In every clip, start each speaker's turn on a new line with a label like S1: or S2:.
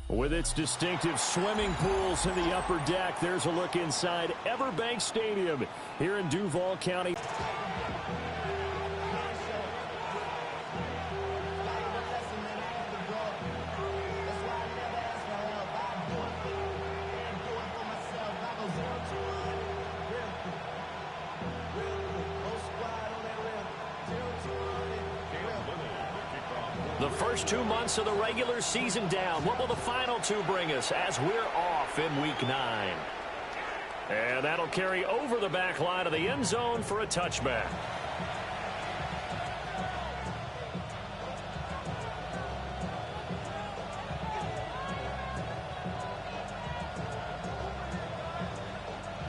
S1: With its distinctive swimming pools in the upper deck, there's a look inside Everbank Stadium here in Duval County. The first 2 months of the regular season down. What will the final two bring us as we're off in Week 9? And that'll carry over the back line of the end zone for a touchback.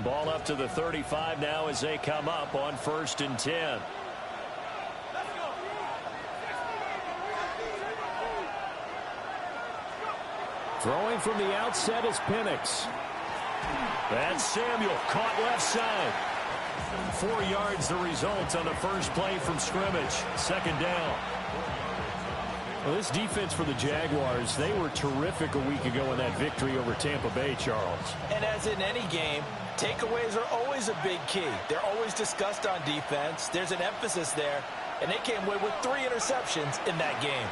S1: Ball up to the 35 now as they come up on 1st and 10. Throwing from the outset is Penix. That's Samuel, caught left side. 4 yards the result on the first play from scrimmage. 2nd down. Well, this defense for the Jaguars, they were terrific a week ago in that victory over Tampa Bay, Charles.
S2: And as in any game, takeaways are always a big key. They're always discussed on defense. There's an emphasis there, and they came away with 3 interceptions in that game.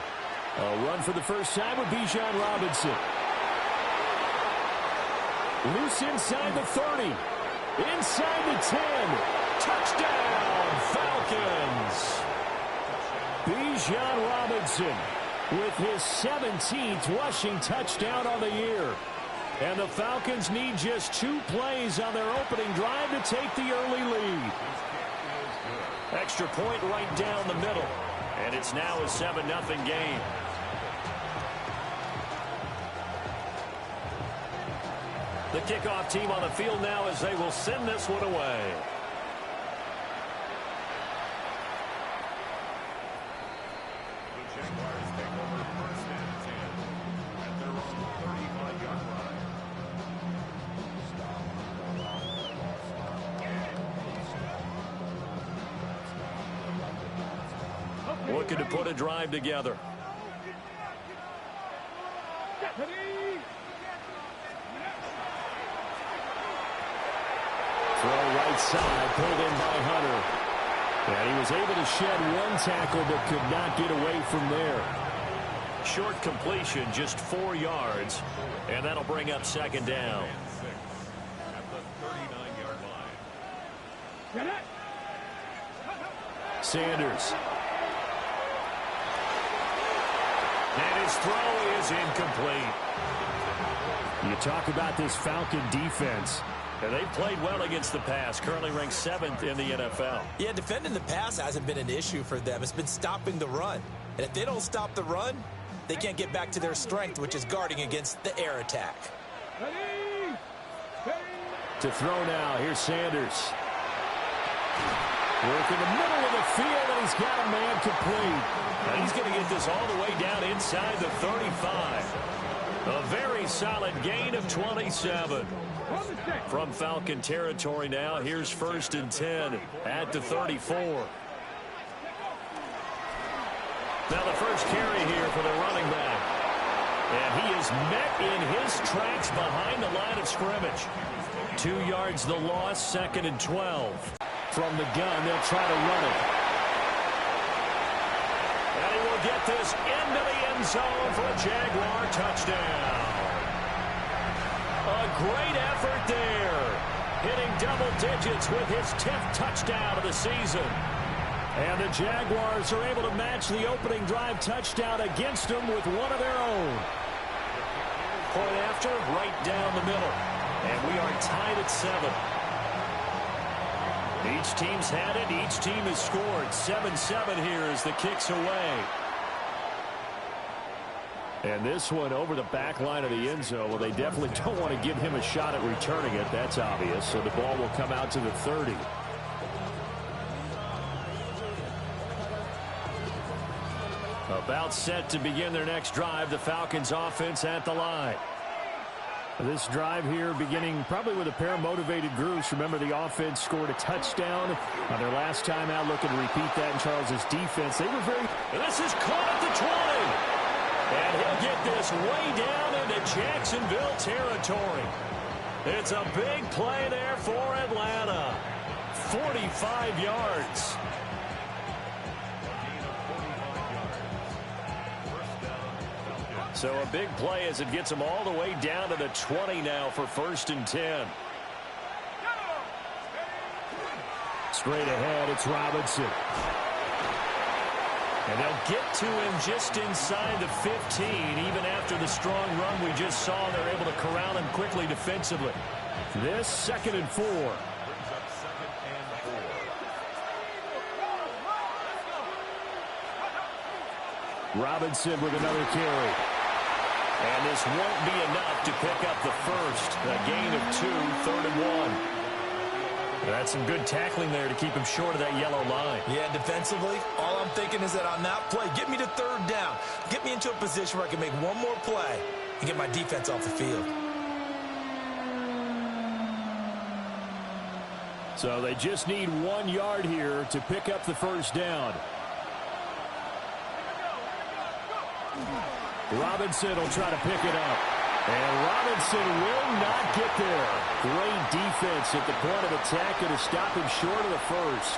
S1: A run for the first time with Bijan Robinson. Loose inside the 30. Inside the 10. Touchdown, Falcons. Bijan Robinson with his 17th rushing touchdown on the year. And the Falcons need just 2 plays on their opening drive to take the early lead. Extra point right down the middle. And it's now a 7-0 game. The kickoff team on the field now as they will send this one away.
S3: The Jaguars take over 1st and 10 at their own 35-yard line.
S1: Looking to put a drive together. Throw right side, pulled in by Hunter. And he was able to shed 1 tackle but could not get away from there. Short completion, just 4 yards. And that'll bring up 2nd down.
S3: At the 39-yard line.
S1: Sanders. And his throw is incomplete. You talk about this Falcon defense. And they've played well against the pass, currently ranked 7th in the NFL.
S2: Yeah, defending the pass hasn't been an issue for them. It's been stopping the run. And if they don't stop the run, they can't get back to their strength, which is guarding against the air attack.
S1: To throw now, here's Sanders. Work in the middle of the field, and he's got a man complete. And he's going to get this all the way down inside the 35. A very solid gain of 27. From Falcon territory now, here's 1st and 10 at the 34. Now the first carry here for the running back. And he is met in his tracks behind the line of scrimmage. 2 yards the loss, 2nd and 12. From the gun, they'll try to run it. And he will get this into the end zone for a Jaguar touchdown. A great effort there. Hitting double digits with his 10th touchdown of the season. And the Jaguars are able to match the opening drive touchdown against them with one of their own. Point after, right down the middle. And we are tied at 7. Each team's had it. Each team has scored. 7-7 here as the kick's away. And this one over the back line of the end zone. Well, they definitely don't want to give him a shot at returning it. That's obvious. So the ball will come out to the 30. About set to begin their next drive. The Falcons offense at the line. This drive here beginning probably with a pair of motivated groups. Remember, the offense scored a touchdown on their last time out. Looking to repeat that in Charles's defense. They were very... And this is caught at the 20. And he'll They'll get this way down into Jacksonville territory. It's a big play there for Atlanta. 45 yards. So a big play as it gets them all the way down to the 20 now for 1st and 10. Straight ahead, it's Robinson. And they'll get to him just inside the 15, even after the strong run we just saw. They're able to corral him quickly defensively. This 2nd and 4. Robinson with another carry. And this won't be enough to pick up the first. A gain of 2, 3rd and 1. That's some good tackling there to keep him short of that yellow line.
S2: Yeah, defensively, all I'm thinking is that on that play, get me to 3rd down. Get me into a position where I can make one more play and get my defense off the field.
S1: So they just need 1 yard here to pick up the 1st down. Robinson will try to pick it up. And Robinson will not get there. Great defense at the point of attack to stop him short of the first.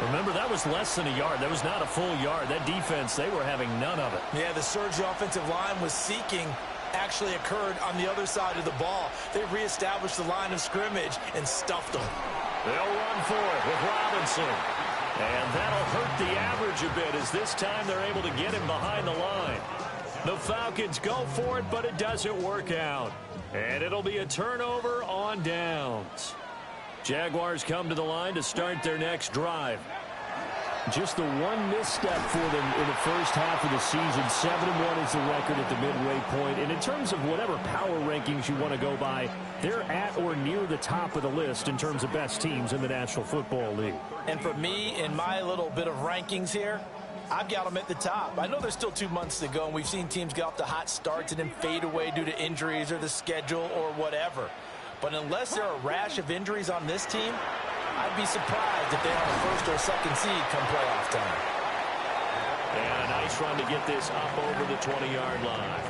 S1: Remember, that was less than a yard. That was not a full yard. That defense, they were having none of it.
S2: Yeah, the surge the offensive line was seeking actually occurred on the other side of the ball. They reestablished the line of scrimmage and stuffed them.
S1: They'll run for it with Robinson. And that'll hurt the average a bit as this time they're able to get him behind the line. The Falcons go for it, but it doesn't work out. And it'll be a turnover on downs. Jaguars come to the line to start their next drive. Just the one misstep for them in the first half of the season. 7-1 is the record at the midway point. And in terms of whatever power rankings you want to go by, they're at or near the top of the list in terms of best teams in the National Football League.
S2: And for me, in my little bit of rankings here, I've got them at the top. I know there's still 2 months to go, and we've seen teams get off to hot starts and then fade away due to injuries or the schedule or whatever. But unless there are a rash of injuries on this team, I'd be surprised if they're on the 1st or 2nd seed come playoff time.
S1: And a nice run to get this up over the 20-yard line.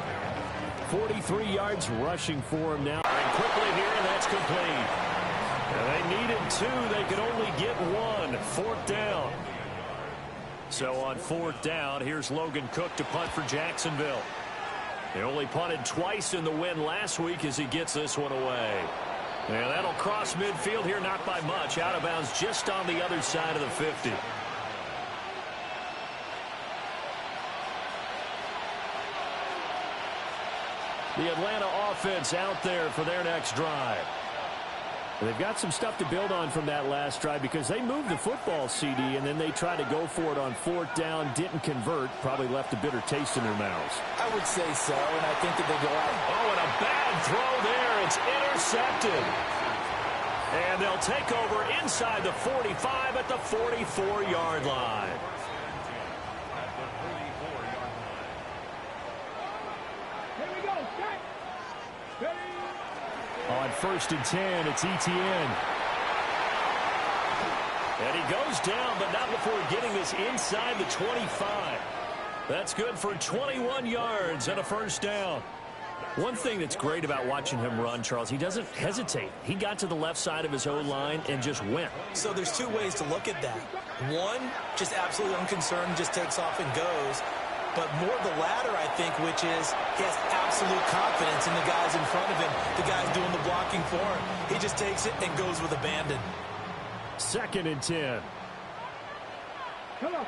S1: 43 yards rushing for him now. And quickly here, and that's complete. And they needed 2. They could only get 1. 4th down. So on 4th down, here's Logan Cook to punt for Jacksonville. They only punted twice in the win last week as he gets this one away. And that'll cross midfield here, not by much. Out of bounds just on the other side of the 50. The Atlanta offense out there for their next drive. They've got some stuff to build on from that last drive because they moved the football, CD, and then they tried to go for it on 4th down, didn't convert, probably left a bitter taste in their mouths.
S2: I would say so, and I think that they go out.
S1: Oh, and a bad throw there. It's intercepted. And they'll take over inside the 45 at the 44-yard line. On 1st and 10, it's Etienne. And he goes down, but not before getting this inside the 25. That's good for 21 yards and a 1st down. One thing that's great about watching him run, Charles, he doesn't hesitate. He got to the left side of his O-line and just went.
S2: So there's 2 ways to look at that. One, just absolutely unconcerned, just takes off and goes. But more the latter, I think, which is he has absolute confidence in the guys in front of him, the guys doing the blocking for him. He just takes it and goes with abandon.
S1: 2nd and 10.
S4: Come on.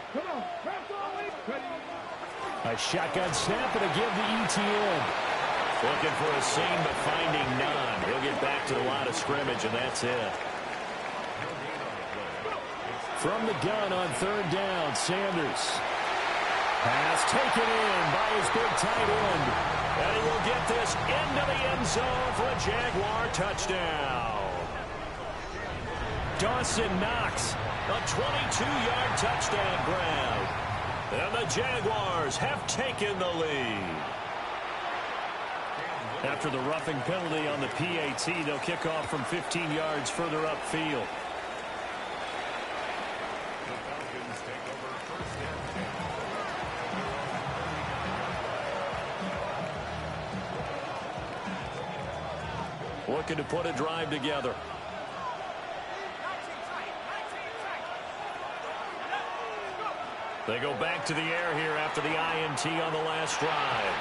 S1: A shotgun snap and a give to Etienne. Looking for a seam, but finding none. He'll get back to the line of scrimmage, and that's it. From the gun on 3rd down, Sanders. Pass taken in by his big tight end. And he will get this into the end zone for a Jaguar touchdown. Dawson Knox, a 22-yard touchdown grab. And the Jaguars have taken the lead. After the roughing penalty on the PAT, they'll kick off from 15 yards further upfield. looking to put a drive together. They go back to the air here after the INT on the last drive.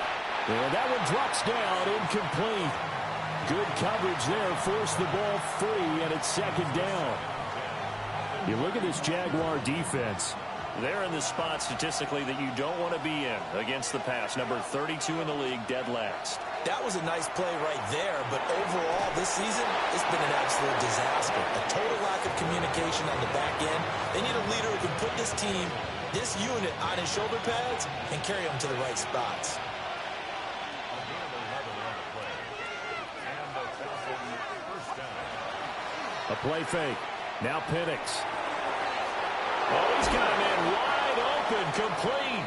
S1: And that one drops down, incomplete. Good coverage there, forced the ball free, and it's second down. You look at this Jaguar defense. They're in the spot statistically that you don't want to be in against the pass. Number 32 in the league, dead last.
S2: That was a nice play right there, but overall this season, it's been an absolute disaster. A total lack of communication on the back end. They need a leader who can put this team, this unit, on his shoulder pads and carry them to the right spots.
S1: A play fake. Now Penix. Oh, he's got him in wide open, complete.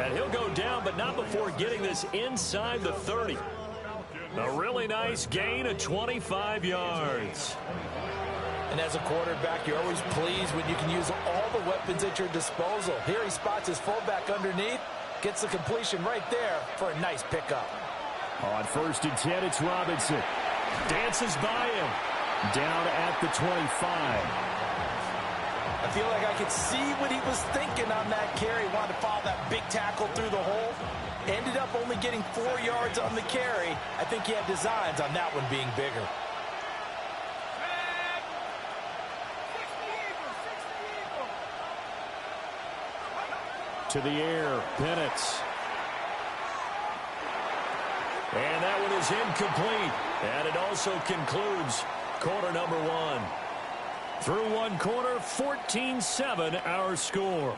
S1: And he'll go down, but not before getting this inside the 30. A really nice gain of 25 yards.
S2: And as a quarterback, you're always pleased when you can use all the weapons at your disposal. Here he spots his fullback underneath, gets the completion right there for a nice pickup.
S1: On 1st and 10, it's Robinson. Dances by him. Down at the 25.
S2: I feel like I could see what he was thinking on that carry. Wanted to follow that big tackle through the hole. Ended up only getting 4 yards on the carry. I think he had designs on that one being bigger.
S1: To the air, Penix. And that one is incomplete. And it also concludes quarter number one. Through one quarter, 14-7 our score.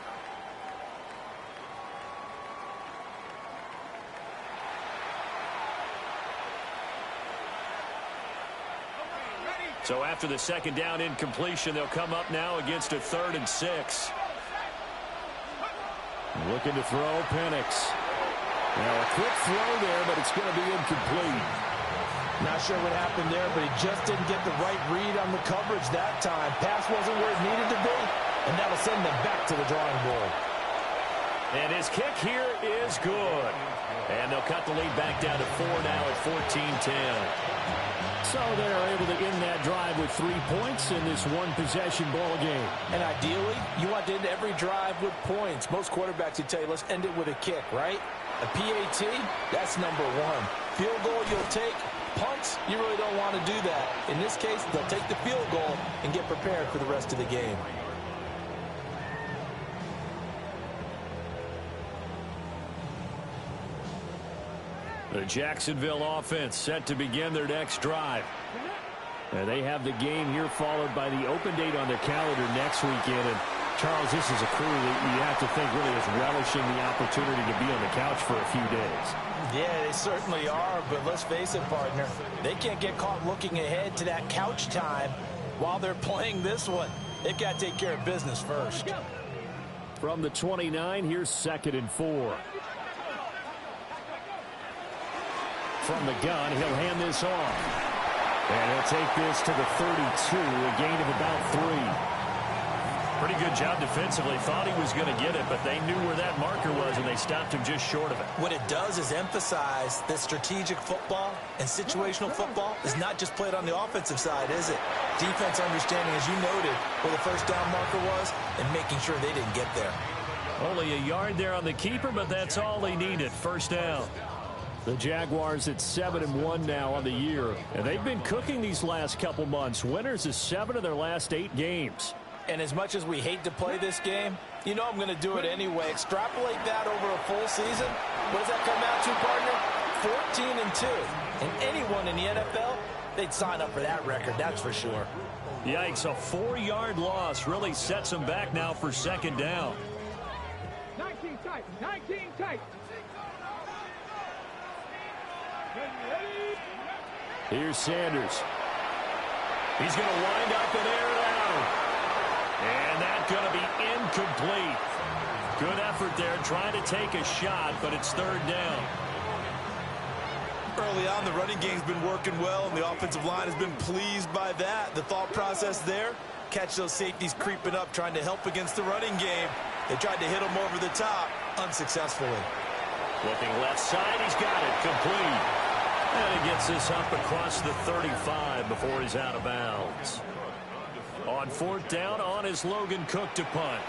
S1: So after the second down incompletion, they'll come up now against a 3rd and 6. Looking to throw, Penix. Now a quick throw there, but it's going to be incomplete.
S2: Not sure what happened there, but he just didn't get the right read on the coverage that time. Pass wasn't where it needed to be, and that'll send them back to the drawing board.
S1: And his kick here is good. And they'll cut the lead back down to 4 now at 14-10. So they're able to end that drive with 3 points in this one-possession ball game.
S2: And ideally, you want to end every drive with points. Most quarterbacks would tell you, let's end it with a kick, right? A PAT, that's number 1. Field goal you'll take. Punts, you really don't want to do that. In this case, they'll take the field goal and get prepared for the rest of the game.
S1: The Jacksonville offense set to begin their next drive. And they have the game here followed by the open date on their calendar next weekend. And Charles, this is a crew that you have to think really is relishing the opportunity to be on the couch for a few days.
S2: Yeah, they certainly are, but let's face it, partner. They can't get caught looking ahead to that couch time while they're playing this one. They've got to take care of business first.
S1: From the 29, here's 2nd and 4. From the gun, he'll hand this off. And he'll take this to the 32, a gain of about 3. Pretty good job defensively. Thought he was going to get it, but they knew where that marker was, and they stopped him just short of it.
S2: What it does is emphasize that strategic football and situational football is not just played on the offensive side, is it? Defense understanding, as you noted, where the first down marker was and making sure they didn't get there.
S1: Only a yard there on the keeper, but that's all he needed. First down. The Jaguars at 7-1 now on the year, and they've been cooking these last couple months. Winners of 7 of their last 8 games.
S2: And as much as we hate to play this game, you know I'm going to do it anyway. Extrapolate that over a full season. What does that come out to, partner? 14-2. And anyone in the NFL, they'd sign up for that record, that's for sure.
S1: Yikes, a 4-yard loss really sets them back now for second down.
S4: 19 tight, 19 tight.
S1: Here's Sanders. He's going to wind up and air it out. And that's going to be incomplete. Good effort there trying to take a shot, but it's 3rd down.
S2: Early on, the running game's been working well, and the offensive line has been pleased by that. The thought process there, catch those safeties creeping up, trying to help against the running game. They tried to hit him over the top, unsuccessfully.
S1: Looking left side, he's got it, complete. And he gets this up across the 35 before he's out of bounds. On fourth down, on is Logan Cook to punt.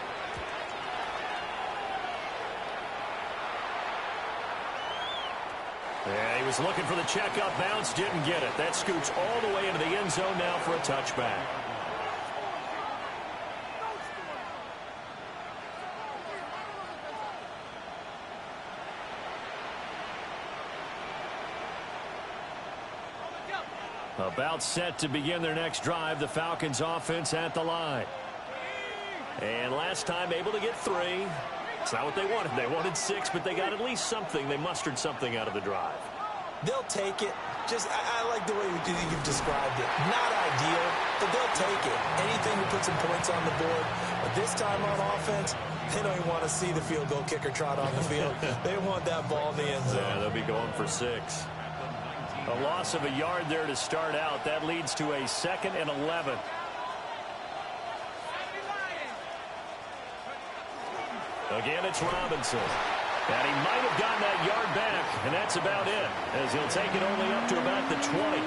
S1: Yeah, he was looking for the checkup bounce, didn't get it. That scoots all the way into the end zone now for a touchback. About set to begin their next drive, the Falcons offense at the line. And last time able to get 3. It's not what they wanted. They wanted 6, but they got at least something. They mustered something out of the drive.
S2: They'll take it. I like the way you've described it. Not ideal, but they'll take it. Anything to put some points on the board. But this time on offense, they don't even want to see the field goal kicker trot on the field. They want that ball in the end zone.
S1: Yeah, they'll be going for 6. A loss of a yard there to start out. That leads to a 2nd and 11. Again, it's Robinson. And he might have gotten that yard back, and that's about it, as he'll take it only up to about the 20.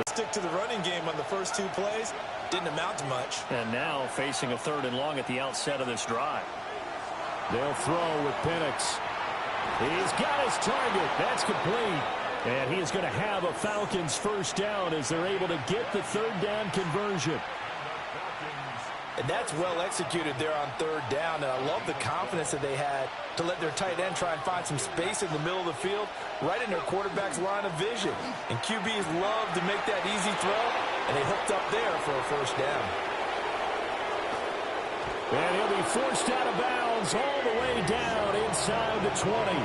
S2: Stick to the running game on the first 2 plays. Didn't amount to much.
S1: And now facing a 3rd and long at the outset of this drive. They'll throw with Penix. He's got his target. That's complete. And he is going to have a Falcons first down as they're able to get the 3rd down conversion.
S2: And that's well executed there on 3rd down. And I love the confidence that they had to let their tight end try and find some space in the middle of the field, right in their quarterback's line of vision. And QBs love to make that easy throw, and they hooked up there for a first down.
S1: And he'll be forced out of bounds all the way down inside the 20.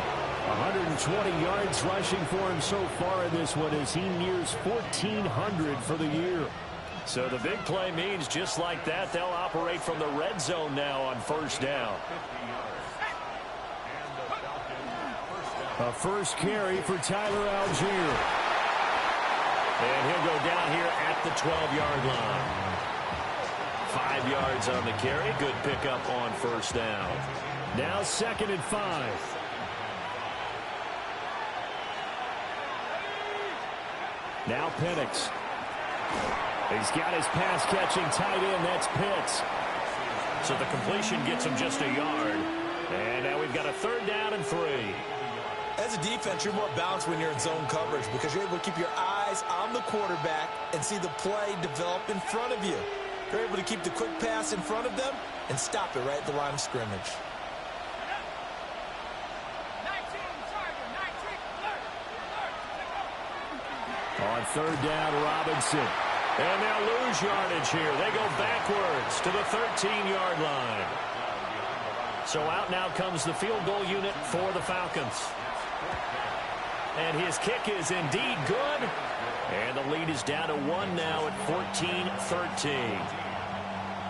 S1: 120 yards rushing for him so far in this one as he nears 1,400 for the year. So the big play means just like that, they'll operate from the red zone now on first down. A first carry for Tyler Algier. And he'll go down here at the 12-yard line. 5 yards on the carry. Good pickup on first down. Now 2nd and 5. Now Penix. He's got his pass-catching tight end. That's Pitts. So the completion gets him just a yard. And now we've got a 3rd down and 3.
S2: As a defense, you're more balanced when you're in zone coverage because you're able to keep your eyes on the quarterback and see the play develop in front of you. You're able to keep the quick pass in front of them and stop it right at the line of scrimmage.
S1: On 3rd down, Robinson. And they'll lose yardage here. They go backwards to the 13-yard line. So out now comes the field goal unit for the Falcons. And his kick is indeed good. And the lead is down to 1 now at 14-13.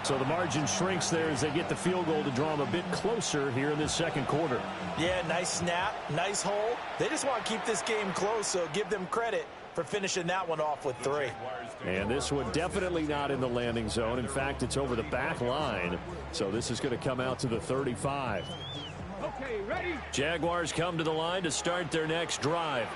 S1: So the margin shrinks there as they get the field goal to draw them a bit closer here in this 2nd quarter.
S2: Yeah, nice snap, nice hole. They just want to keep this game close, so give them credit for finishing that one off with 3.
S1: And this one definitely not in the landing zone. In fact, it's over the back line. So this is going to come out to the 35.
S4: Okay, ready?
S1: Jaguars come to the line to start their next drive.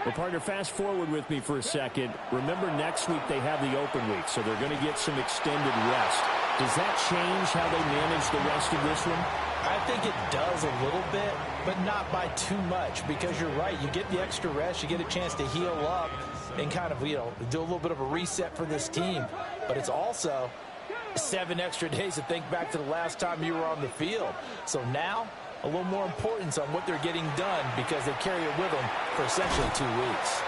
S1: Well, partner, fast forward with me for a second. Remember, next week they have the open week, so they're going to get some extended rest. Does that change how they manage the rest of this one?
S2: I think it does a little bit, but not by too much, because you're right. You get the extra rest. You get a chance to heal up and kind of, do a little bit of a reset for this team. But it's also 7 extra days to think back to the last time you were on the field. So now, a little more importance on what they're getting done because they carry it with them for essentially 2 weeks.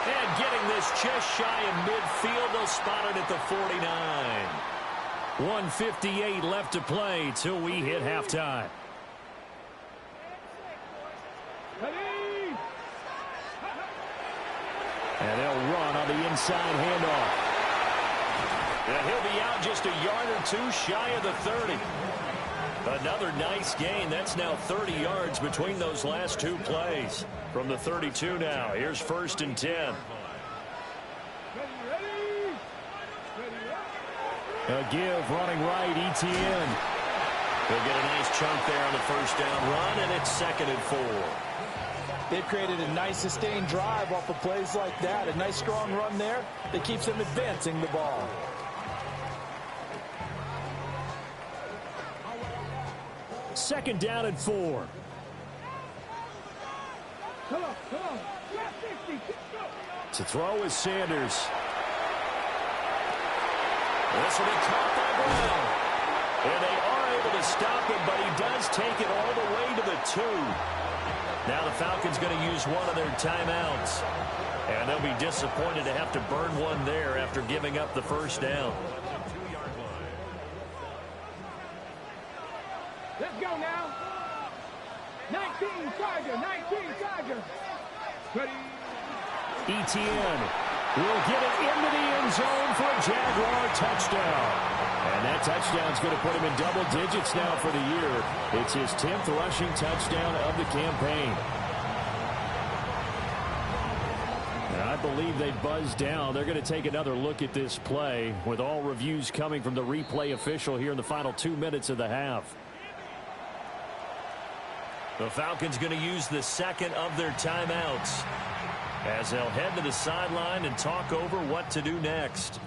S1: And getting this just shy of midfield, they'll spot it at the 49. 1:58 left to play till we hit halftime.
S4: Ready?
S1: And they'll run on the inside handoff. And he'll be out just a yard or 2 shy of the 30. Another nice gain. That's now 30 yards between those last 2 plays. From the 32 now. Here's 1st and 10. A give running right, ETN. He'll get a nice chunk there on the first down run, and it's 2nd and 4.
S2: They've created a nice sustained drive off of plays like that. A nice strong run there that keeps them advancing the ball.
S1: Second down and 4.
S4: Come on, come on. Grab 50. Go.
S1: To throw is Sanders. This will be caught by Brown. And they are able to stop him, but he does take it all the way to the 2. Now the Falcons going to use one of their timeouts. And they'll be disappointed to have to burn one there after giving up the first down.
S4: Let's go now. 19 Charger, 19 Charger. Ready.
S1: Etienne will get it into the end zone for a Jaguar touchdown. And that touchdown's going to put him in double digits now for the year. It's his 10th rushing touchdown of the campaign. And I believe they buzzed down. They're going to take another look at this play with all reviews coming from the replay official here in the final 2 minutes of the half. The Falcons going to use the second of their timeouts as they'll head to the sideline and talk over what to do next.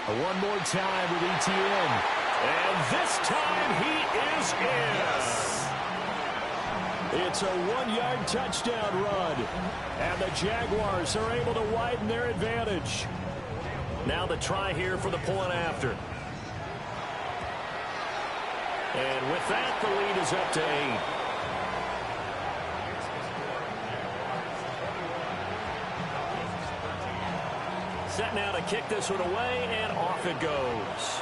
S1: One more time with Etienne. And this time he is in. Yes. It's a 1-yard touchdown run. And the Jaguars are able to widen their advantage. Now the try here for the point after. And with that, the lead is up to 8. Set now to kick this one away, and off it goes.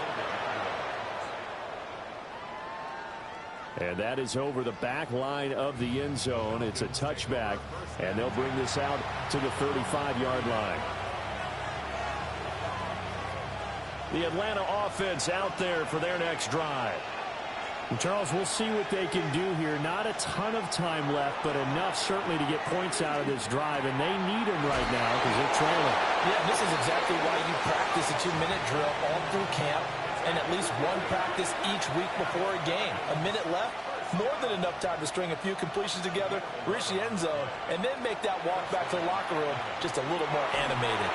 S1: And that is over the back line of the end zone. It's a touchback, and they'll bring this out to the 35-yard line. The Atlanta offense out there for their next drive. And Charles, we'll see what they can do here. Not a ton of time left, but enough certainly to get points out of this drive, and they need them right now because they're trailing.
S2: Yeah, this is exactly why you practice a 2-minute drill all through camp and at least one practice each week before a game. A minute left, more than enough time to string a few completions together, reach the end zone, and then make that walk back to the locker room just a little more animated.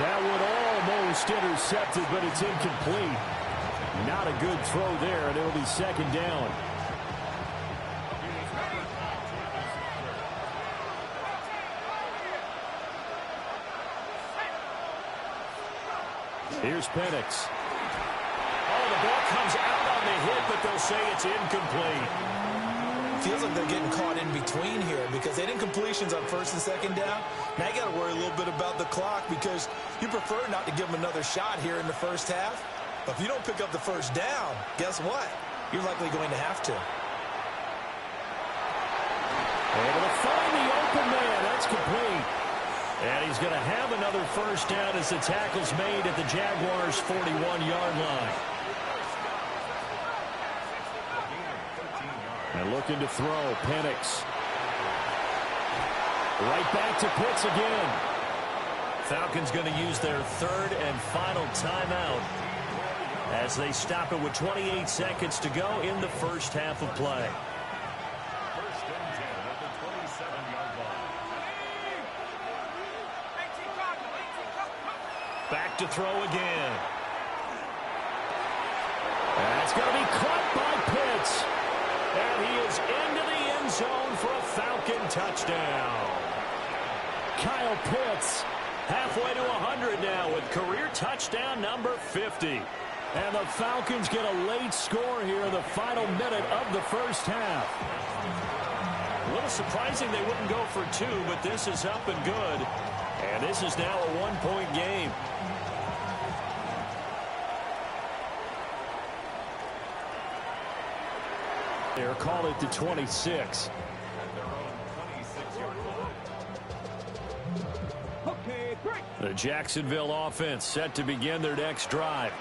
S1: That would almost intercepted, but it's incomplete. Not a good throw there, and it'll be second down. Here's Penix. Oh, the ball comes out on the hit, but they'll say it's incomplete.
S2: Feels like they're getting caught in between here because they didn't completions on first and second down. Now you got to worry a little bit about the clock because you prefer not to give them another shot here in the first half. But if you don't pick up the first down, guess what? You're likely going to have to.
S1: Able to find the open man. That's complete. And he's going to have another first down as the tackle's made at the Jaguars' 41-yard line. And looking to throw, Penix. Right back to Pitts again. Falcons going to use their third and final timeout as they stop it with 28 seconds to go in the first half of play.
S3: First and 10 at the 27-yard line.
S1: Back to throw again. That's going to be caught by Pitts. And he is into the end zone for a Falcon touchdown. Kyle Pitts halfway to 100 now with career touchdown number 50. And the Falcons get a late score here in the final minute of the first half. A little surprising they wouldn't go for 2, but this is up and good. And this is now a 1-point game. They're called it to 26.
S4: Okay, break.
S1: The Jacksonville offense set to begin their next drive.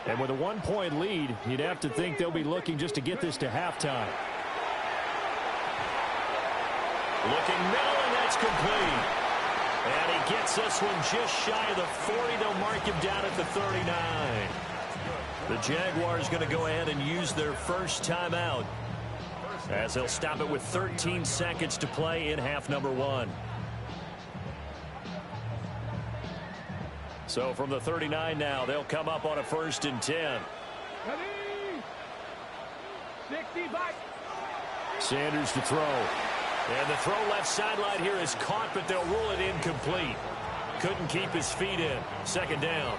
S1: And with a 1-point lead, you'd have to think they'll be looking just to get this to halftime. Looking middle, and that's complete. And he gets this one just shy of the 40. They'll mark him down at the 39. The Jaguars going to go ahead and use their first timeout, as they'll stop it with 13 seconds to play in half number 1. So from the 39 now, they'll come up on a 1st and 10.
S4: 65.
S1: Sanders to throw. And the throw left sideline here is caught, but they'll rule it incomplete. Couldn't keep his feet in. 2nd down.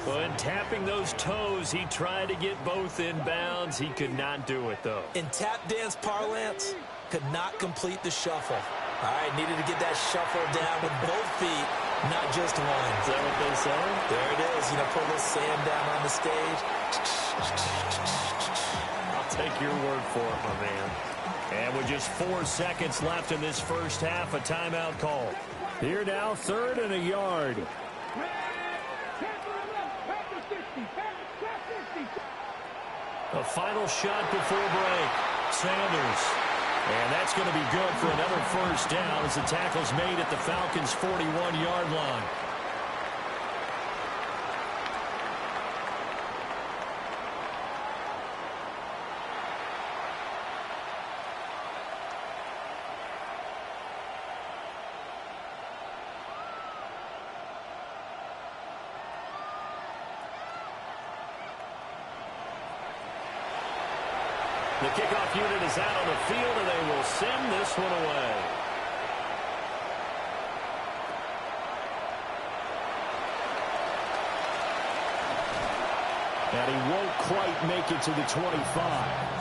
S1: When tapping those toes, he tried to get both in bounds. He could not do it, though.
S2: In tap dance parlance, could not complete the shuffle. All right, needed to get that shuffle down with both feet, not just one.
S1: Is that what they say?
S2: There it is. You know, put a little sand down on the stage.
S1: I'll take your word for it, my man. And with just 4 seconds left in this first half, a timeout call. Here now, 3rd and a yard. A final shot before break. Sanders. And that's going to be good for another 1st down as the tackle's made at the Falcons' 41-yard line. The kickoff unit is out on the field, and they will send this one away. And he won't quite make it to the 25.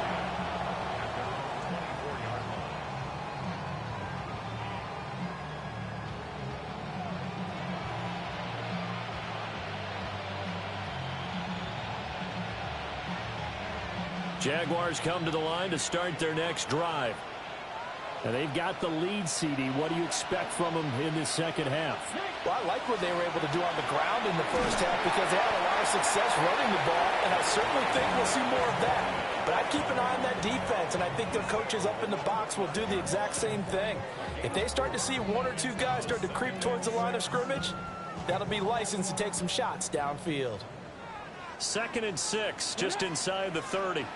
S1: Jaguars come to the line to start their next drive. And they've got the lead, CD. What do you expect from them in this second half?
S2: Well, I like what they were able to do on the ground in the first half because they had a lot of success running the ball, and I certainly think we'll see more of that. But I keep an eye on that defense, and I think their coaches up in the box will do the exact same thing. If they start to see 1 or 2 guys start to creep towards the line of scrimmage, that'll be licensed to take some shots downfield.
S1: 2nd and 6, just inside the 30.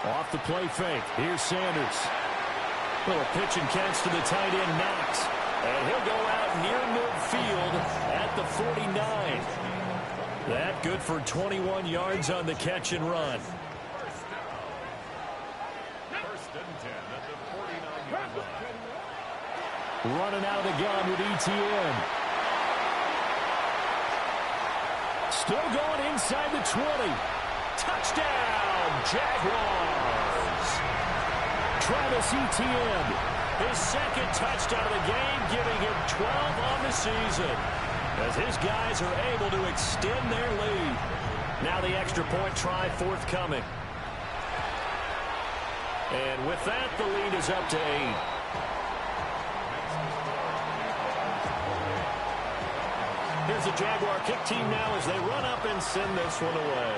S1: Off the play fake. Here's Sanders. Little pitch and catch to the tight end, Knox. And he'll go out near midfield at the 49. That good for 21 yards on the catch and run.
S3: 1st and 10 at the 49-yard line.
S1: Running out of the gun with ETN. Still going inside the 20. Touchdown, Jaguars. Travis Etienne, his 2nd touchdown of the game, giving him 12 on the season, as his guys are able to extend their lead. Now the extra point try forthcoming. And with that, the lead is up to 8. Here's the Jaguar kick team now as they run up and send this one away.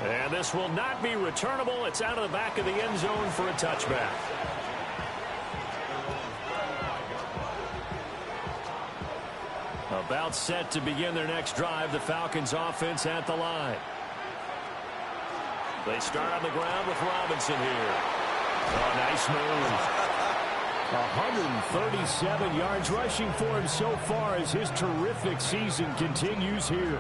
S1: And this will not be returnable. It's out of the back of the end zone for a touchback. About set to begin their next drive. The Falcons offense at the line. They start on the ground with Robinson here. Oh, nice move. 137 yards rushing for him so far as his terrific season continues here.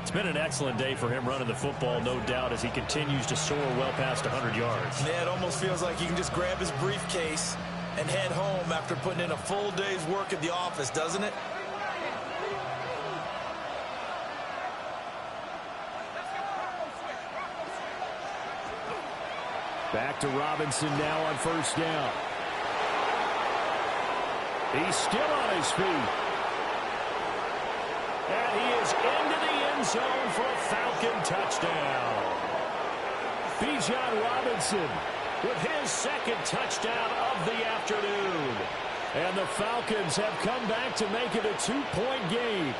S1: It's been an excellent day for him running the football, no doubt, as he continues to soar well past 100 yards.
S2: Yeah, it almost feels like he can just grab his briefcase and head home after putting in a full day's work at the office, doesn't it?
S1: Back to Robinson now on 1st down. He's still on his feet. And he is into the end zone for a Falcon touchdown. Bijan Robinson with his 2nd touchdown of the afternoon. And the Falcons have come back to make it a 2-point game.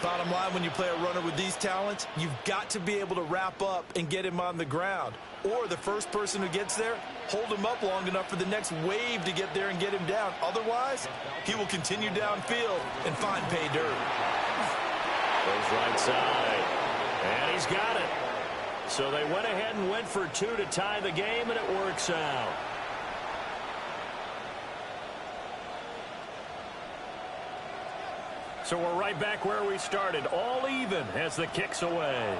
S2: Bottom line, when you play a runner with these talents, you've got to be able to wrap up and get him on the ground. Or the first person who gets there, hold him up long enough for the next wave to get there and get him down. Otherwise, he will continue downfield and find pay dirt.
S1: Goes right side. And he's got it. So they went ahead and went for two to tie the game, and it works out. So we're right back where we started, all even as the kick's away.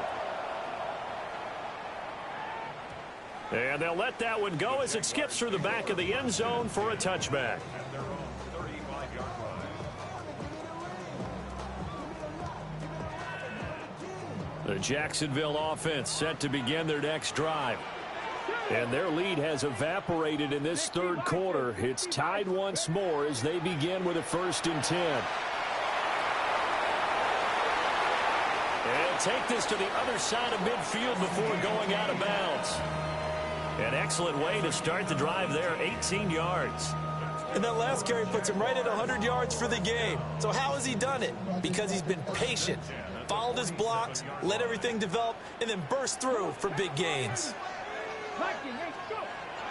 S1: And they'll let that one go as it skips through the back of the end zone for a touchback. The Jacksonville offense set to begin their next drive. And their lead has evaporated in this third quarter. It's tied once more as they begin with a 1st and 10. And take this to the other side of midfield before going out of bounds. An excellent way to start the drive there, 18 yards.
S2: And that last carry puts him right at 100 yards for the game. So how has he done it? Because he's been patient, followed his blocks, let everything develop, and then burst through for big gains.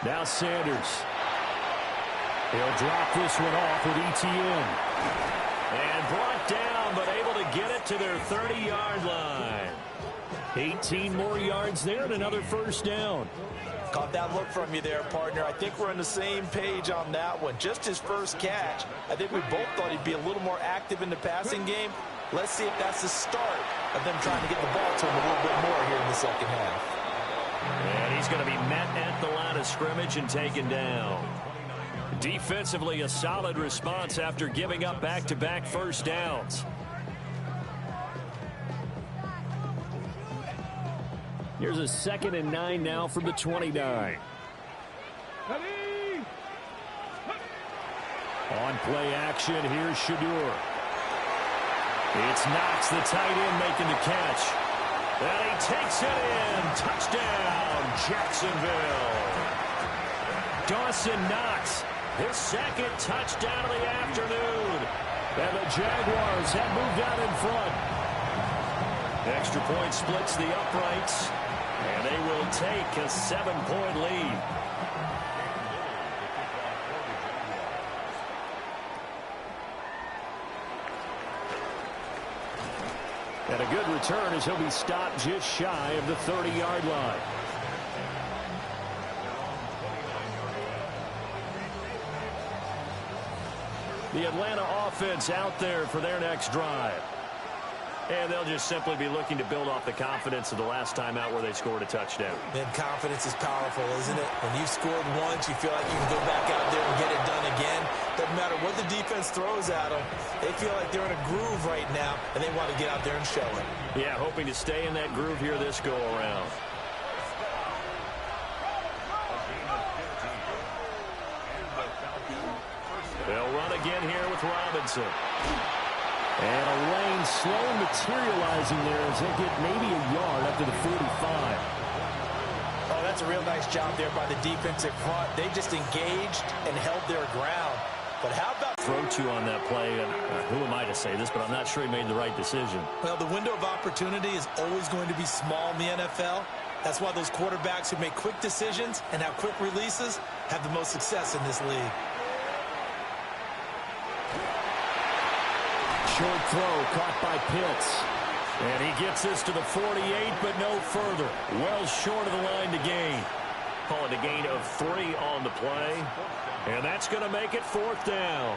S1: Now Sanders. He'll drop this one off with ETN. And brought down, but able to get it to their 30-yard line. 18 more yards there and another 1st down.
S2: Caught that look from you there, partner. I think we're on the same page on that one. Just his first catch. I think we both thought he'd be a little more active in the passing game. Let's see if that's the start of them trying to get the ball to him a little bit more here in the second half.
S1: And he's going to be met at the line of scrimmage and taken down. Defensively, a solid response after giving up back-to-back 1st downs. Here's a 2nd and 9 now from the 29. On play action, here's Shadur. It's Knox, the tight end, making the catch. And he takes it in. Touchdown, Jacksonville. Dawson Knox, his 2nd touchdown of the afternoon. And the Jaguars have moved out in front. Extra point splits the uprights. And they will take a 7-point lead. And a good return as he'll be stopped just shy of the 30-yard line. The Atlanta offense out there for their next drive. And they'll just simply be looking to build off the confidence of the last time out where they scored a touchdown.
S2: And confidence is powerful, isn't it? When you've scored once, you feel like you can go back out there and get it done again. Doesn't matter what the defense throws at them. They feel like they're in a groove right now, and they want to get out there and show it.
S1: Yeah, hoping to stay in that groove here this go-around. They'll run again here with Robinson. And a lane slow materializing there as they get maybe a yard up to the 45.
S2: Oh, that's a real nice job there by the defensive front. They just engaged and held their ground. But how about
S1: throw to on that play? And who am I to say this, but I'm not sure he made the right decision.
S2: Well, the window of opportunity is always going to be small in the NFL. That's why those quarterbacks who make quick decisions and have quick releases have the most success in this league.
S1: Short throw caught by Pitts. And he gets this to the 48, but no further. Well short of the line to gain. Call it a gain of 3 on the play. And that's going to make it 4th down.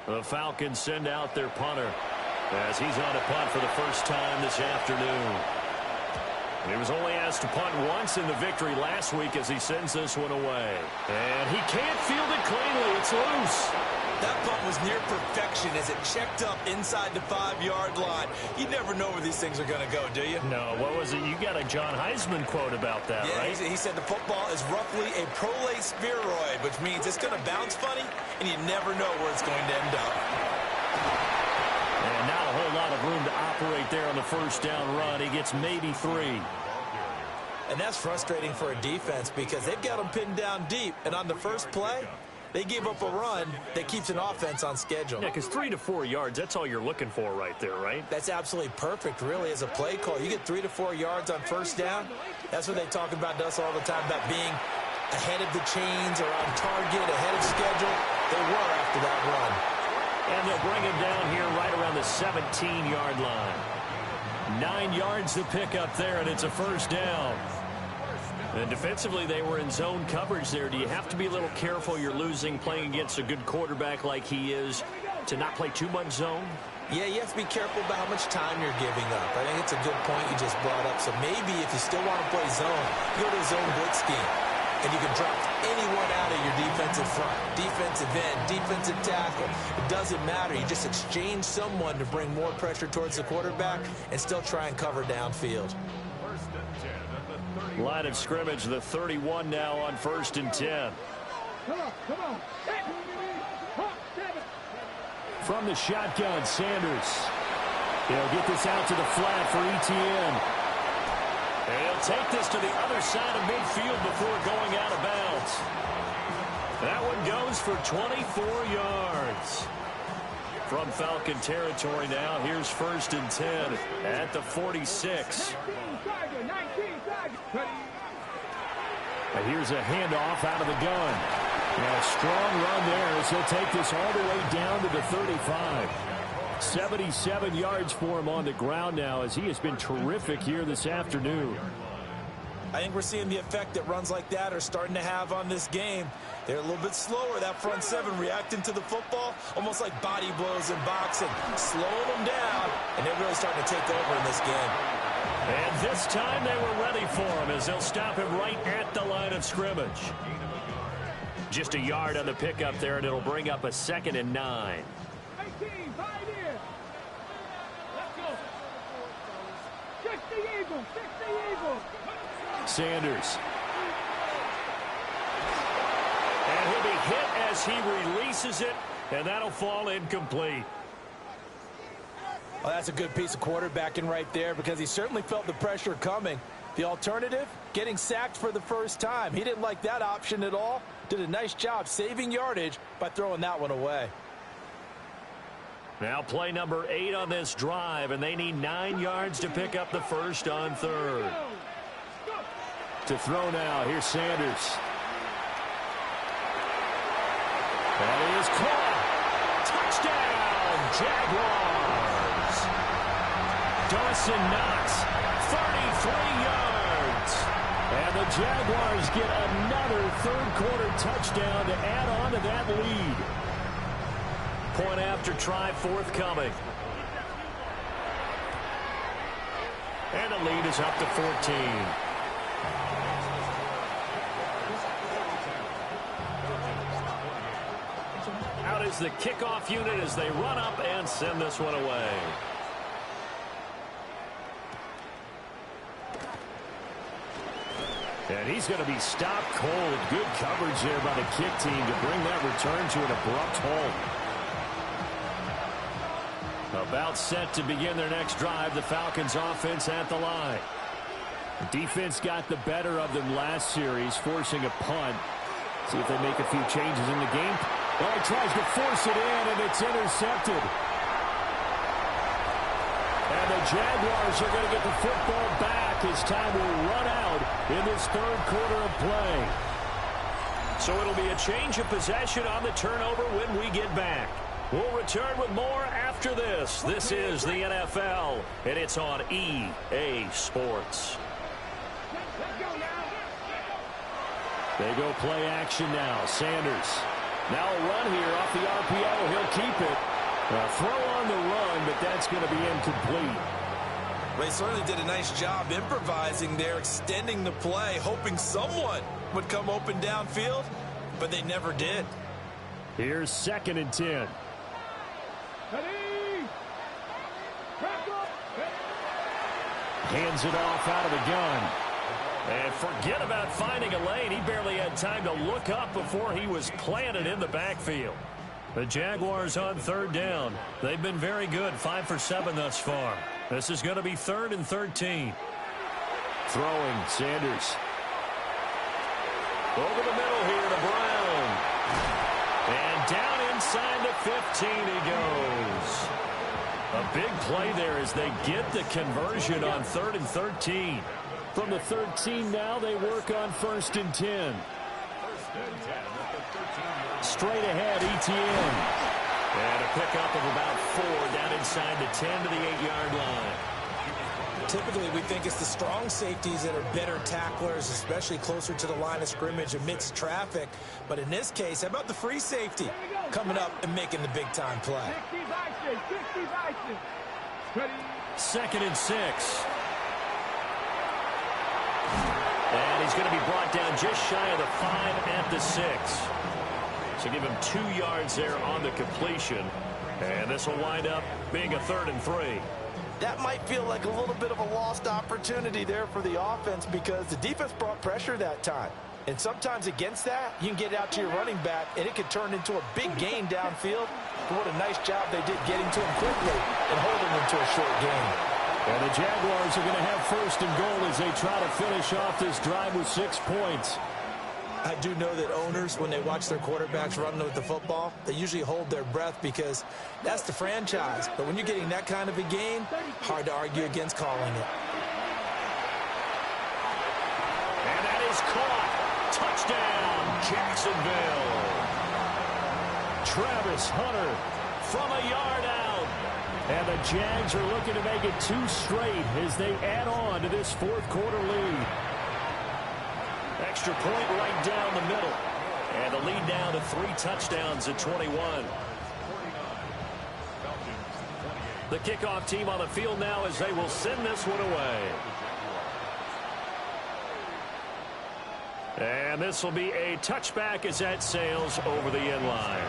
S1: The Falcons send out their punter as he's on a punt for the first time this afternoon. He was only asked to punt once in the victory last week as he sends this one away. And he can't field it cleanly. It's loose.
S2: That punt was near perfection as it checked up inside the 5-yard line. You never know where these things are going to go, do you?
S1: No, what was it? You got a John Heisman quote about that,
S2: yeah,
S1: right?
S2: He said the football is roughly a prolate spheroid, which means it's going to bounce funny, and you never know where it's going to end up.
S1: And not a whole lot of room to operate there on the first down run. He gets maybe 3.
S2: And that's frustrating for a defense because they've got them pinned down deep, and on the first play, they gave up a run that keeps an offense on schedule.
S1: Yeah, because 3 to 4 yards, that's all you're looking for right there, right?
S2: That's absolutely perfect, really, as a play call. You get 3 to 4 yards on first down. That's what they talk about to us all the time, about being ahead of the chains or on target, ahead of schedule. They were after that run.
S1: And they'll bring him down here right around the 17-yard line. 9 yards to pick up there, and it's a first down. And defensively, they were in zone coverage there. Do you have to be a little careful? You're losing playing against a good quarterback like he is to not play too much zone?
S2: Yeah, you have to be careful about how much time you're giving up. I think it's a good point you just brought up. So maybe if you still want to play zone, you go to a zone blitz scheme. And you can drop anyone out of your defensive front, defensive end, defensive tackle. It doesn't matter. You just exchange someone to bring more pressure towards the quarterback and still try and cover downfield.
S1: Line of scrimmage, the 31 now on 1st and 10.
S4: Come on.
S1: From the shotgun, Sanders. He'll get this out to the flat for Etienne. And he'll take this to the other side of midfield before going out of bounds. That one goes for 24 yards. From Falcon territory now, here's 1st and 10 at the 46. And here's a handoff out of the gun. And a strong run there as he'll take this all the way down to the 35. 77 yards for him on the ground now as he has been terrific here this afternoon.
S2: I think we're seeing the effect that runs like that are starting to have on this game. They're a little bit slower, that front seven, reacting to the football, almost like body blows in boxing, slowing them down, and they're really starting to take over in this game.
S1: And this time they were ready for him as they'll stop him right at the line of scrimmage. Just a yard on the pickup there, and it'll bring up a 2nd and 9.
S4: 18, right here. Let's go. 60 Eagles, 60 Eagles.
S1: Sanders. And he'll be hit as he releases it, and that'll fall incomplete.
S2: Well, that's a good piece of quarterbacking right there because he certainly felt the pressure coming. The alternative, getting sacked for the first time. He didn't like that option at all. Did a nice job saving yardage by throwing that one away.
S1: Now play number 8 on this drive, and they need 9 yards to pick up the first on 3rd. To throw now, here's Sanders. That is caught. Touchdown, Jaguars. Dawson Knox, 33 yards. And the Jaguars get another third-quarter touchdown to add on to that lead. Point after try forthcoming. And the lead is up to 14. Out is the kickoff unit as they run up and send this one away. And he's going to be stopped cold. Good coverage there by the kick team to bring that return to an abrupt halt. About set to begin their next drive, the Falcons offense at the line. The defense got the better of them last series, forcing a punt. See if they make a few changes in the game. Well, he tries to force it in, and it's intercepted. And the Jaguars are going to get the football back as time will run out in this third quarter of play. So it'll be a change of possession on the turnover when we get back. We'll return with more after this. This is the NFL, and it's on EA Sports. They go play action now. Sanders. Now a run here off the RPO. He'll keep it. A throw on the run, but that's going to be incomplete.
S2: They certainly did a nice job improvising there, extending the play, hoping someone would come open downfield, but they never did.
S1: Here's 2nd and 10.
S4: Ready? Back up.
S1: Hands it off out of the gun. And forget about finding a lane. He barely had time to look up before he was planted in the backfield. The Jaguars on 3rd down. They've been very good, 5 for 7 thus far. This is going to be 3rd and 13. Throwing, Sanders. Over the middle here to Brown. And down inside the 15 he goes. A big play there as they get the conversion on 3rd and 13. From the 13 now, they work on 1st and 10. Straight ahead, ETN. And a pickup of about 4 down inside the 10 to the 8-yard line.
S2: Typically, we think it's the strong safeties that are better tacklers, especially closer to the line of scrimmage amidst traffic. But in this case, how about the free safety coming up and making the big-time play?
S4: 60 vices. Ready?
S1: 2nd and 6. And he's going to be brought down just shy of the 5 at the 6. So give him 2 yards there on the completion. And this will wind up being a 3rd and 3.
S2: That might feel like a little bit of a lost opportunity there for the offense because the defense brought pressure that time. And sometimes against that, you can get out to your running back, and it could turn into a big gain downfield. But what a nice job they did getting to him quickly and holding him to a short gain.
S1: And the Jaguars are going to have 1st and goal as they try to finish off this drive with 6 points.
S2: I do know that owners, when they watch their quarterbacks running with the football, they usually hold their breath because that's the franchise. But when you're getting that kind of a gain, hard to argue against calling it.
S1: And that is caught. Touchdown, Jacksonville. Travis Hunter from a yard out. And the Jags are looking to make it 2 straight as they add on to this 4th quarter lead. Extra point right down the middle. And the lead down to 3 touchdowns at 21. The kickoff team on the field now as they will send this one away. And this will be a touchback as that sails over the end line.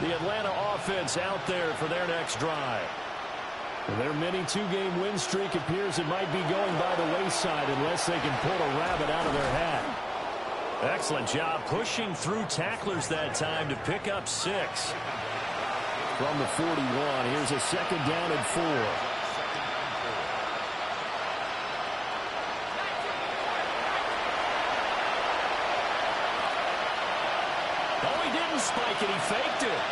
S1: The Atlanta offense out there for their next drive. And their mini 2-game win streak appears it might be going by the wayside unless they can pull a rabbit out of their hat. Excellent job pushing through tacklers that time to pick up 6. From the 41, here's a 2nd down and 4. Oh, he didn't spike it. He faked it.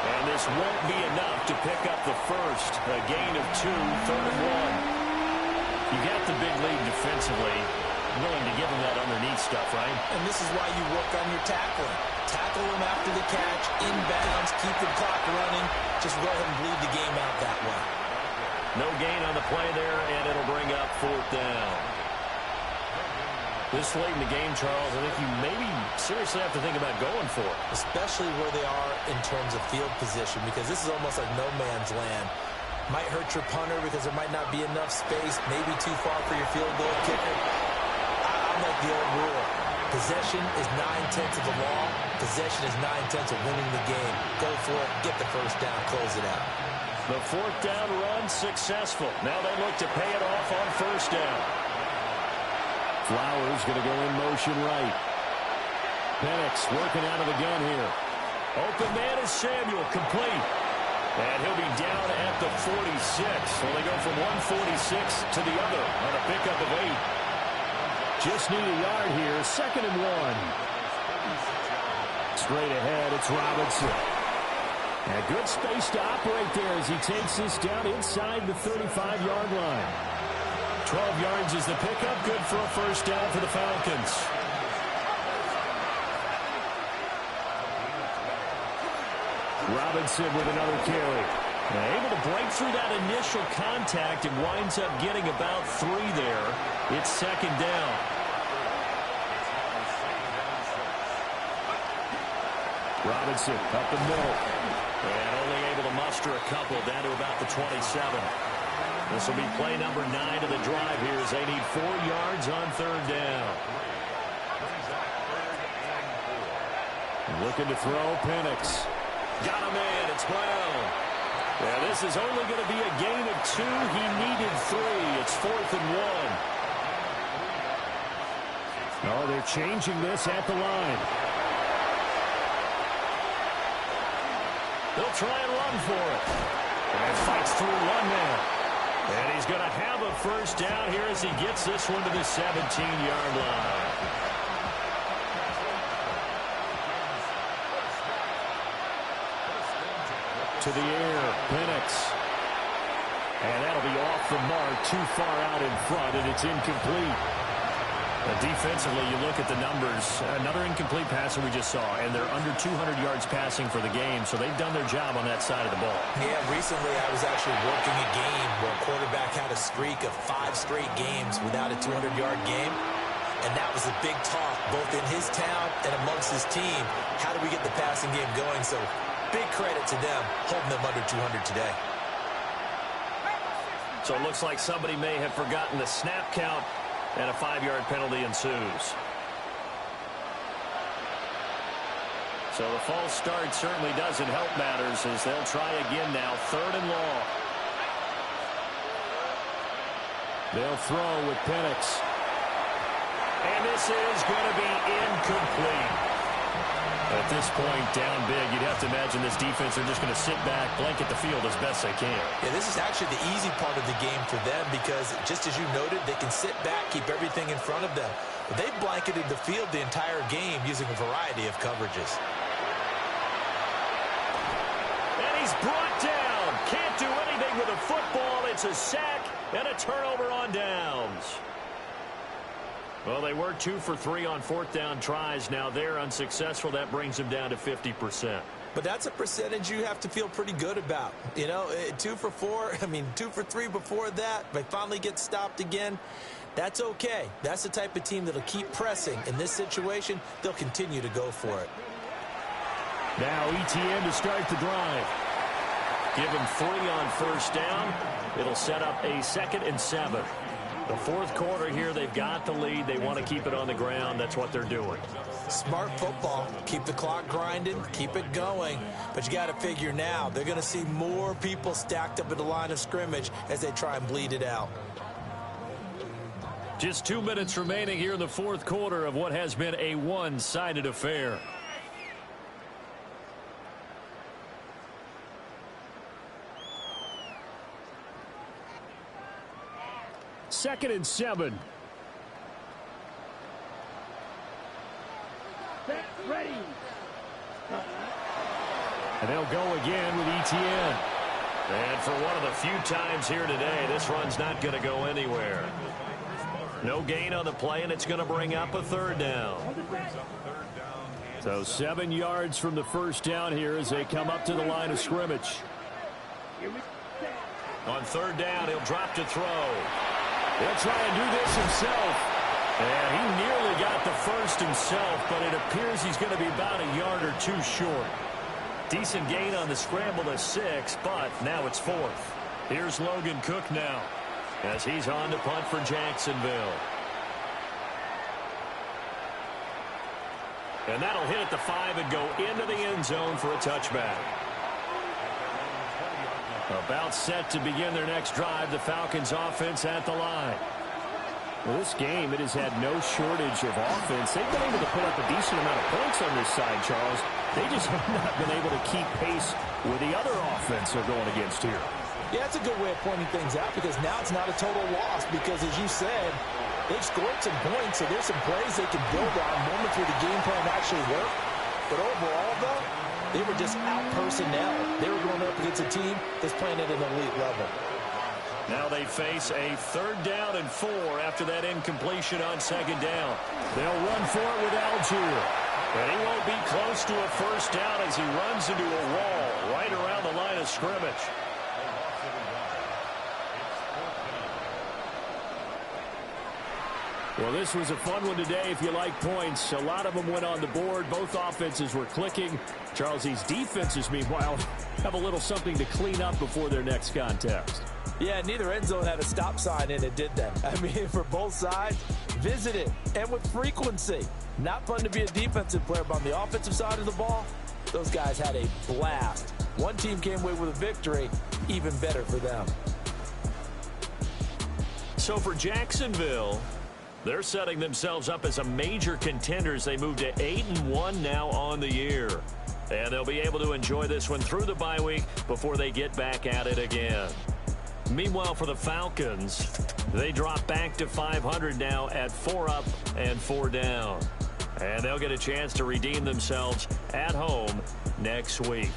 S1: And this won't be enough to pick up the 1st. A gain of 2, 3rd and 1. You got the big lead defensively. Willing to give him that underneath stuff, right?
S2: And this is why you work on your tackling. Tackle him after the catch, inbounds, keep the clock running. Just go ahead and bleed the game out that way.
S1: No gain on the play there, and it'll bring up 4th down. This late in the game, Charles, I think you maybe seriously have to think about going for it.
S2: Especially where they are in terms of field position, because this is almost like no man's land. Might hurt your punter because there might not be enough space, maybe too far for your field goal kicker. I like the old rule. Possession is 9/10 of the law. Possession is 9/10 of winning the game. Go for it, get the 1st down, close it out.
S1: The 4th down run successful. Now they look to pay it off on 1st down. Flowers going to go in motion right. Penix working out of the gun here. Open man is Samuel, complete. And he'll be down at the 46. So they go from 146 to the other on a pickup of 8. Just need a yard here. 2nd and 1. Straight ahead, it's Robinson. And a good space to operate there as he takes this down inside the 35-yard line. 12 yards is the pickup. Good for a 1st down for the Falcons. Robinson with another carry. Able to break through that initial contact and winds up getting about 3 there. It's second down. Robinson up the middle. And only able to muster a couple down to about the 27. This will be play number 9 of the drive here as they need 4 yards on third down. Looking to throw, Penix. Got him in. It's Brown. Yeah, this is only going to be a gain of 2. He needed 3. It's 4th and 1. Oh, they're changing this at the line. They'll try and run for it. And fights through 1 man. And he's going to have a first down here as he gets this one to the 17-yard line. To the air, Penix. And that'll be off the mark, too far out in front, and it's incomplete. Defensively, you look at the numbers. Another incomplete passer we just saw, and they're under 200 yards passing for the game, so they've done their job on that side of the ball.
S2: Yeah, recently I was actually working a game where a quarterback had a streak of 5 straight games without a 200-yard game, and that was a big talk both in his town and amongst his team. How do we get the passing game going? So big credit to them holding them under 200 today.
S1: So it looks like somebody may have forgotten the snap count, and a 5-yard penalty ensues. So the false start certainly doesn't help matters as they'll try again now. 3rd and long. They'll throw with Penix. And this is going to be incomplete. At this point, down big, you'd have to imagine this defense are just going to sit back, blanket the field as best they can.
S2: Yeah, this is actually the easy part of the game for them because, just as you noted, they can sit back, keep everything in front of them. But they've blanketed the field the entire game using a variety of coverages.
S1: And he's brought down. Can't do anything with a football. It's a sack and a turnover on downs. Well, they were 2 for 3 on 4th down tries. Now they're unsuccessful. That brings them down to 50%.
S2: But that's a percentage you have to feel pretty good about. You know, 2 for 4, 2 for 3 before that. They finally get stopped again. That's okay. That's the type of team that'll keep pressing. In this situation, they'll continue to go for it.
S1: Now ETN to start the drive. Give him 3 on first down. It'll set up a 2nd and 7. The 4th quarter here, they've got the lead. They want to keep it on the ground. That's what they're doing.
S2: Smart football. Keep the clock grinding. Keep it going. But you got to figure now, they're going to see more people stacked up at the line of scrimmage as they try and bleed it out.
S1: Just 2 minutes remaining here in the 4th quarter of what has been a one-sided affair. Second and 7.
S4: Ready.
S1: And they'll go again with ETN. And for one of the few times here today, this run's not going to go anywhere. No gain on the play, and it's going to bring up a 3rd down. So 7 yards from the first down here as they come up to the line of scrimmage. On 3rd down, he'll drop to throw. He'll try and do this himself. And he nearly got the first himself, but it appears he's going to be about a yard or 2 short. Decent gain on the scramble to 6, but now it's 4th. Here's Logan Cook now as he's on to punt for Jacksonville. And that'll hit at the 5 and go into the end zone for a touchback. About set to begin their next drive, the Falcons offense at the line. Well, this game, it has had no shortage of offense. They've been able to put up a decent amount of points on this side, Charles. They just have not been able to keep pace with the other offense they're going against here.
S2: Yeah, that's a good way of pointing things out because now it's not a total loss because, as you said, they've scored some points, so there's some plays they can build on moments where the game plan actually worked. But overall, though, they were just out personnel. They were going up against a team that's playing at an elite level.
S1: Now they face a 3rd down and 4 after that incompletion on 2nd down. They'll run for it with Algier. And he won't be close to a first down as he runs into a wall right around the line of scrimmage. Well, this was a fun one today if you like points. A lot of them went on the board. Both offenses were clicking. Charlesie's defenses, meanwhile, have a little something to clean up before their next contest.
S2: Yeah, neither end zone had a stop sign in it, did they? I mean, for both sides, visit it, and with frequency. Not fun to be a defensive player, but on the offensive side of the ball, those guys had a blast. One team came away with a victory, even better for them.
S1: So for Jacksonville, they're setting themselves up as a major contender as they move to 8-1 now on the year. And they'll be able to enjoy this one through the bye week before they get back at it again. Meanwhile, for the Falcons, they drop back to 500 now at 4 up and 4 down. And they'll get a chance to redeem themselves at home next week.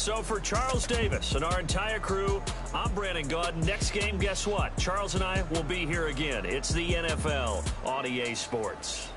S1: So for Charles Davis and our entire crew, I'm Brandon Gaudin. Next game, guess what? Charles and I will be here again. It's the NFL on EA Sports.